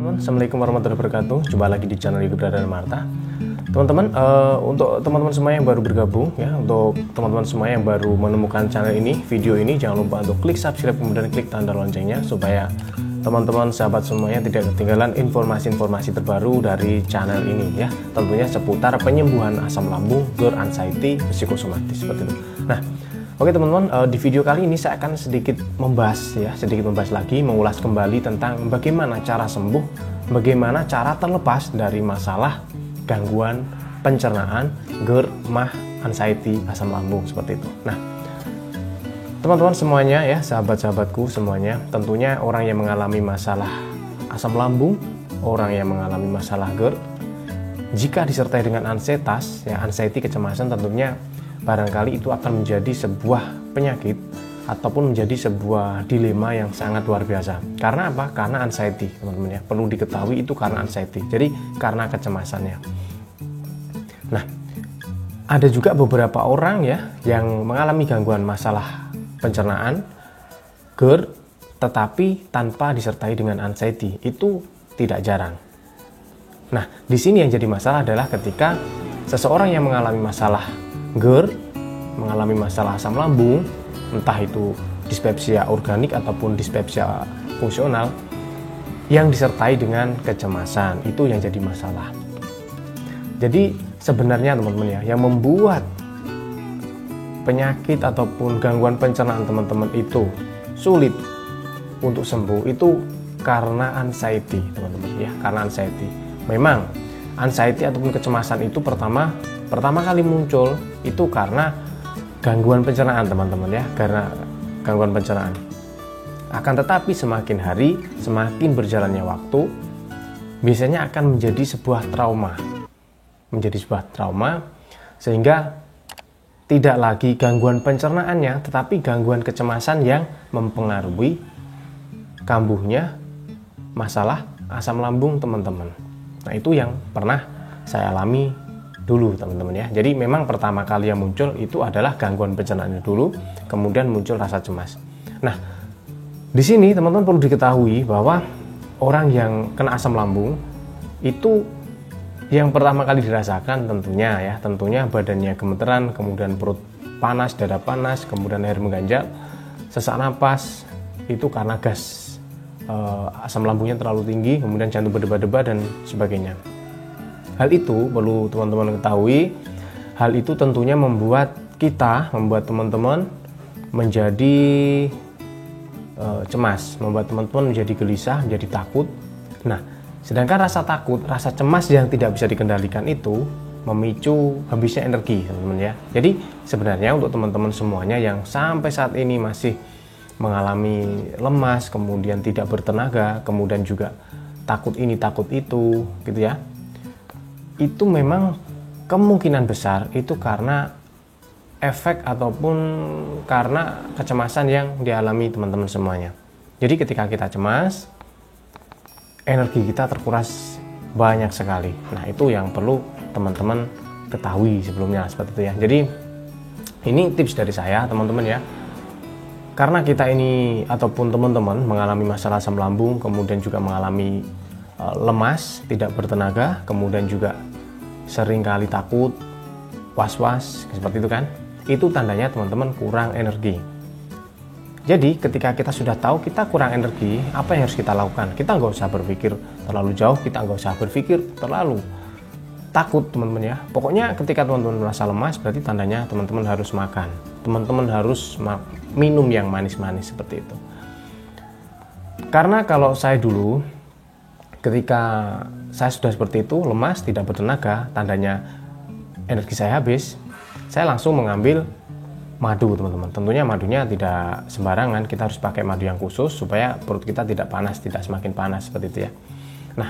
teman-teman, assalamualaikum warahmatullahi wabarakatuh. Jumpa lagi di channel YouTube Dara dan Marta. Teman-teman, untuk teman-teman semua yang baru bergabung ya, untuk teman-teman semua yang baru menemukan channel ini, video ini, jangan lupa untuk klik subscribe kemudian klik tanda loncengnya supaya teman-teman sahabat semuanya tidak ketinggalan informasi-informasi terbaru dari channel ini ya. Tentunya seputar penyembuhan asam lambung, GERD, anxiety, psikosomatis seperti itu. Nah, oke teman-teman, di video kali ini saya akan sedikit membahas lagi, mengulas kembali tentang bagaimana cara sembuh, bagaimana cara terlepas dari masalah gangguan pencernaan, GERD, MAH, anxiety, asam lambung seperti itu. Nah, teman-teman semuanya ya, sahabat-sahabatku semuanya, tentunya orang yang mengalami masalah asam lambung, orang yang mengalami masalah GERD, jika disertai dengan ansietas, ya anxiety, kecemasan, tentunya barangkali itu akan menjadi sebuah penyakit ataupun menjadi sebuah dilema yang sangat luar biasa. Karena apa? Karena anxiety, teman-teman ya. Perlu diketahui itu karena anxiety. Jadi karena kecemasannya. Nah, ada juga beberapa orang ya yang mengalami gangguan masalah pencernaan, GERD, tetapi tanpa disertai dengan anxiety. Itu tidak jarang. Nah, di sini yang jadi masalah adalah ketika seseorang yang mengalami masalah GERD, mengalami masalah asam lambung, entah itu dispepsia organik ataupun dispepsia fungsional, yang disertai dengan kecemasan, itu yang jadi masalah. Jadi sebenarnya teman-teman ya, yang membuat penyakit ataupun gangguan pencernaan teman-teman itu sulit untuk sembuh itu karena anxiety, teman-teman ya, karena anxiety. Memang anxiety ataupun kecemasan itu pertama kali muncul itu karena gangguan pencernaan, teman-teman ya, karena gangguan pencernaan. Akan tetapi semakin hari, semakin berjalannya waktu, biasanya akan menjadi sebuah trauma, sehingga tidak lagi gangguan pencernaannya, tetapi gangguan kecemasan yang mempengaruhi kambuhnya masalah asam lambung, teman-teman. Nah, itu yang pernah saya alami dulu, teman-teman ya. Jadi memang pertama kali yang muncul itu adalah gangguan pencernaannya dulu, kemudian muncul rasa cemas. Nah, di sini teman-teman perlu diketahui bahwa orang yang kena asam lambung itu yang pertama kali dirasakan tentunya badannya gemeteran, kemudian perut panas, dada panas, kemudian air mengganjal, sesak napas, itu karena gas asam lambungnya terlalu tinggi, kemudian jantung berdebar-debar dan sebagainya. Hal itu perlu teman-teman ketahui. Hal itu tentunya membuat teman-teman menjadi cemas, membuat teman-teman menjadi gelisah, menjadi takut. Nah, sedangkan rasa takut, rasa cemas yang tidak bisa dikendalikan itu memicu habisnya energi, teman-teman ya. Jadi sebenarnya untuk teman-teman semuanya yang sampai saat ini masih mengalami lemas, kemudian tidak bertenaga, kemudian juga takut ini, takut itu, gitu ya. Itu memang kemungkinan besar itu karena efek ataupun karena kecemasan yang dialami teman-teman semuanya. Jadi ketika kita cemas, energi kita terkuras banyak sekali. Nah, itu yang perlu teman-teman ketahui sebelumnya seperti itu ya. Jadi ini tips dari saya, teman-teman ya. Karena kita ini ataupun teman-teman mengalami masalah asam lambung, kemudian juga mengalami lemas, tidak bertenaga, kemudian juga sering kali takut, was-was, seperti itu kan. Itu tandanya teman-teman kurang energi. Jadi ketika kita sudah tahu kita kurang energi, apa yang harus kita lakukan? Kita nggak usah berpikir terlalu jauh, kita nggak usah berpikir terlalu takut, teman-teman ya. Pokoknya ketika teman-teman merasa lemas, berarti tandanya teman-teman harus makan. Teman-teman harus minum yang manis-manis seperti itu. Karena kalau saya dulu, ketika saya sudah seperti itu, lemas, tidak bertenaga, tandanya energi saya habis, saya langsung mengambil madu, teman-teman. Tentunya madunya tidak sembarangan, kita harus pakai madu yang khusus supaya perut kita tidak panas, tidak semakin panas seperti itu ya. Nah,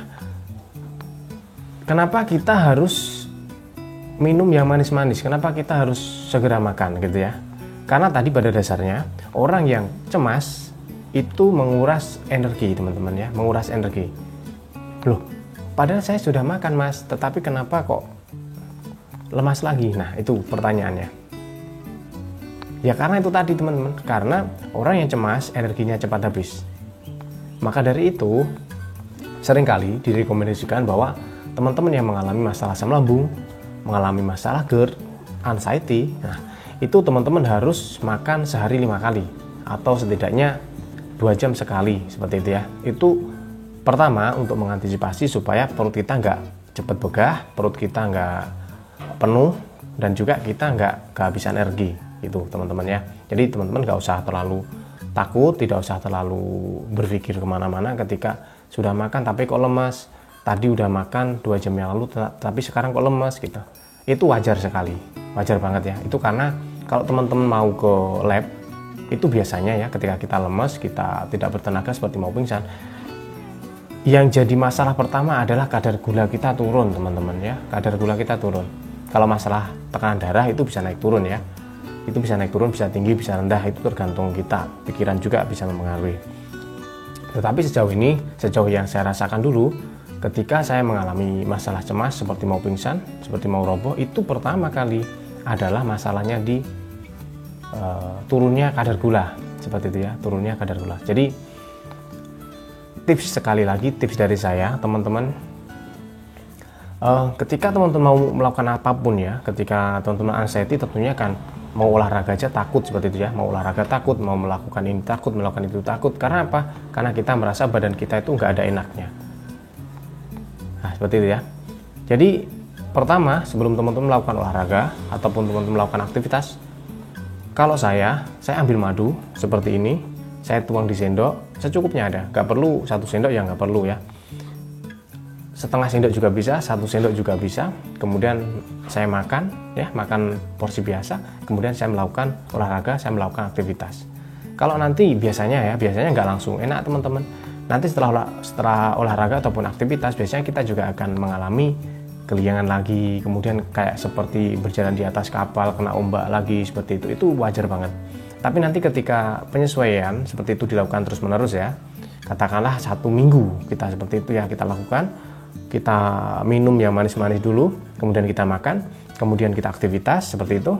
kenapa kita harus minum yang manis-manis? Kenapa kita harus segera makan gitu ya? Karena tadi pada dasarnya orang yang cemas itu menguras energi, teman-teman ya, menguras energi. Loh, padahal saya sudah makan mas, tetapi kenapa kok lemas lagi? Nah, itu pertanyaannya. Ya karena itu tadi, teman-teman, karena orang yang cemas energinya cepat habis. Maka dari itu seringkali direkomendasikan bahwa teman-teman yang mengalami masalah asam lambung, mengalami masalah GERD, anxiety, nah itu teman-teman harus makan sehari 5 kali atau setidaknya 2 jam sekali, seperti itu ya. Itu pertama untuk mengantisipasi supaya perut kita nggak cepat begah, perut kita nggak penuh, dan juga kita nggak kehabisan energi gitu teman-teman ya. Jadi teman-teman nggak usah terlalu takut, tidak usah terlalu berpikir kemana-mana ketika sudah makan tapi kok lemas, tadi udah makan 2 jam yang lalu tapi sekarang kok lemas gitu. Itu wajar sekali, wajar banget ya. Itu karena kalau teman-teman mau ke lab, itu biasanya ya ketika kita lemas, kita tidak bertenaga seperti mau pingsan, yang jadi masalah pertama adalah kadar gula kita turun teman-teman ya. Kadar gula kita turun. Kalau masalah tekanan darah itu bisa naik turun ya. Itu bisa naik turun, bisa tinggi, bisa rendah, itu tergantung kita. Pikiran juga bisa mempengaruhi. Tetapi sejauh ini, sejauh yang saya rasakan dulu, ketika saya mengalami masalah cemas seperti mau pingsan, seperti mau roboh, itu pertama kali adalah masalahnya di turunnya kadar gula, seperti itu ya, turunnya kadar gula. Jadi tips sekali lagi, tips dari saya, teman-teman, ketika teman-teman mau melakukan apapun ya, ketika teman-teman anxiety tentunya kan mau olahraga aja takut, seperti itu ya, mau olahraga takut, mau melakukan ini takut, melakukan itu takut. Karena apa? Karena kita merasa badan kita itu nggak ada enaknya. Nah, seperti itu ya. Jadi pertama, sebelum teman-teman melakukan olahraga ataupun teman-teman melakukan aktivitas, kalau saya ambil madu seperti ini, saya tuang di sendok, secukupnya ada, nggak perlu 1 sendok ya, nggak perlu ya. Setengah sendok juga bisa, 1 sendok juga bisa. Kemudian saya makan, ya makan porsi biasa. Kemudian saya melakukan olahraga, saya melakukan aktivitas. Kalau nanti biasanya nggak langsung enak teman-teman. Nanti setelah olahraga ataupun aktivitas, biasanya kita juga akan mengalami keliangan lagi. Kemudian kayak seperti berjalan di atas kapal, kena ombak lagi, seperti itu. Itu wajar banget. Tapi nanti ketika penyesuaian seperti itu dilakukan terus-menerus ya, katakanlah 1 minggu kita seperti itu ya kita lakukan. Kita minum yang manis-manis dulu, kemudian kita makan, kemudian kita aktivitas seperti itu,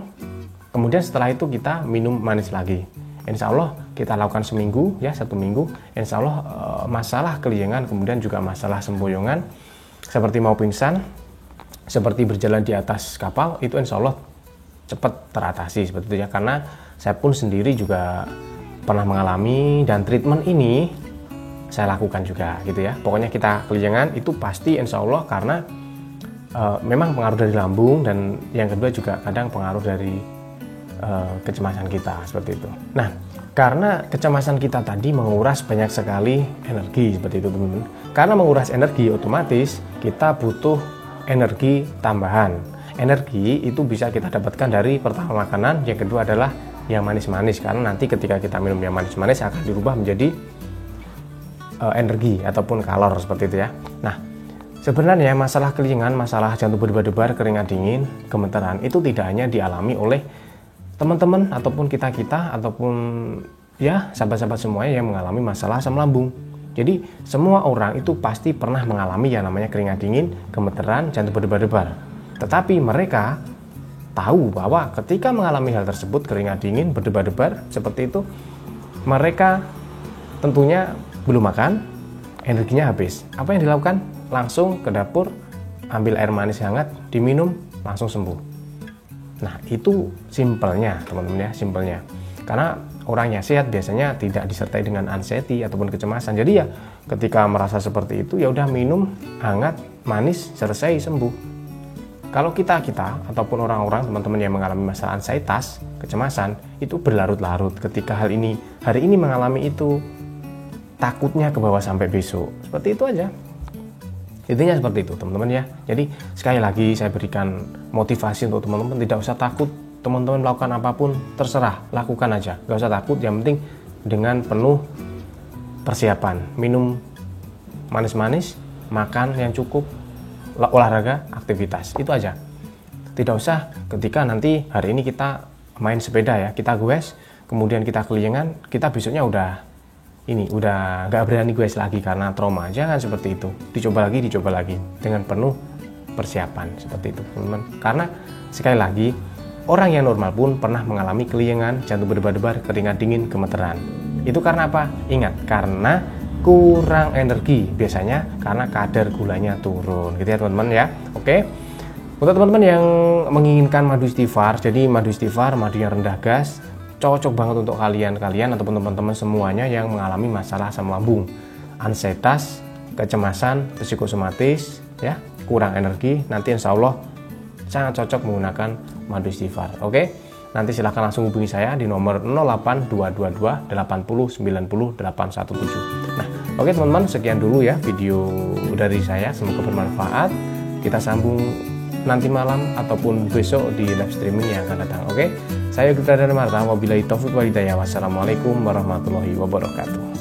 kemudian setelah itu kita minum manis lagi. Insya Allah kita lakukan seminggu ya, 1 minggu, insya Allah masalah keliengan, kemudian juga masalah semboyongan seperti mau pingsan, seperti berjalan di atas kapal, itu insya Allah cepat teratasi seperti itu ya. Karena saya pun sendiri juga pernah mengalami, dan treatment ini saya lakukan juga gitu ya. Pokoknya kita keliengan itu pasti insya Allah karena memang pengaruh dari lambung, dan yang kedua juga kadang pengaruh dari kecemasan kita seperti itu. Nah, karena kecemasan kita tadi menguras banyak sekali energi seperti itu teman-teman. Karena menguras energi, otomatis kita butuh energi tambahan. Energi itu bisa kita dapatkan dari pertama makanan, yang kedua adalah yang manis-manis, karena nanti ketika kita minum yang manis-manis akan dirubah menjadi energi ataupun kalor seperti itu ya. Nah, sebenarnya masalah keliengan, masalah jantung berdebar-debar, keringat dingin, gemeteran itu tidak hanya dialami oleh teman-teman ataupun kita-kita ataupun ya sahabat-sahabat semuanya yang mengalami masalah asam lambung. Jadi semua orang itu pasti pernah mengalami yang namanya keringat dingin, gemeteran, jantung berdebar-debar. Tetapi mereka tahu bahwa ketika mengalami hal tersebut, keringat dingin, berdebar-debar seperti itu, mereka tentunya belum makan, energinya habis. Apa yang dilakukan? Langsung ke dapur, ambil air manis hangat, diminum, langsung sembuh. Nah, itu simpelnya teman-teman ya, simpelnya. Karena orang yang sehat biasanya tidak disertai dengan anxiety ataupun kecemasan. Jadi ya ketika merasa seperti itu, ya udah minum hangat, manis, selesai, sembuh. Kalau kita ataupun orang-orang teman-teman yang mengalami masalah ansietas, kecemasan, itu berlarut-larut ketika hari ini mengalami itu, takutnya ke bawah sampai besok. Seperti itu aja. Intinya seperti itu teman-teman ya. Jadi sekali lagi saya berikan motivasi untuk teman-teman, tidak usah takut. Teman-teman melakukan apapun terserah, lakukan aja, gak usah takut. Yang penting dengan penuh persiapan, minum manis-manis, makan yang cukup, olahraga, aktivitas, itu aja. Tidak usah ketika nanti hari ini kita main sepeda ya, kita goes, kemudian kita keliengan, kita besoknya udah nggak berani goes lagi karena trauma. Jangan seperti itu, dicoba lagi dengan penuh persiapan seperti itu teman-teman. Karena sekali lagi, orang yang normal pun pernah mengalami keliengan, jantung berdebar-debar, keringat dingin, gemeteran. Itu karena apa? Ingat, karena kurang energi, biasanya karena kadar gulanya turun gitu ya teman-teman ya. Oke, untuk teman-teman yang menginginkan madu istighfar, jadi madu istighfar, madu yang rendah gas, cocok banget untuk kalian ataupun teman-teman semuanya yang mengalami masalah asam lambung, ansietas, kecemasan, psikosomatis ya, kurang energi. Nanti insya Allah sangat cocok menggunakan madu istighfar. Oke, nanti silahkan langsung hubungi saya di nomor 08222 80 90 817. Nah, oke teman-teman, sekian dulu ya video dari saya, semoga bermanfaat. Kita sambung nanti malam ataupun besok di live streaming yang akan datang. Oke, saya Yogi Pradana Marta, wabillahi taufiq wal hidayah. Wassalamualaikum warahmatullahi wabarakatuh.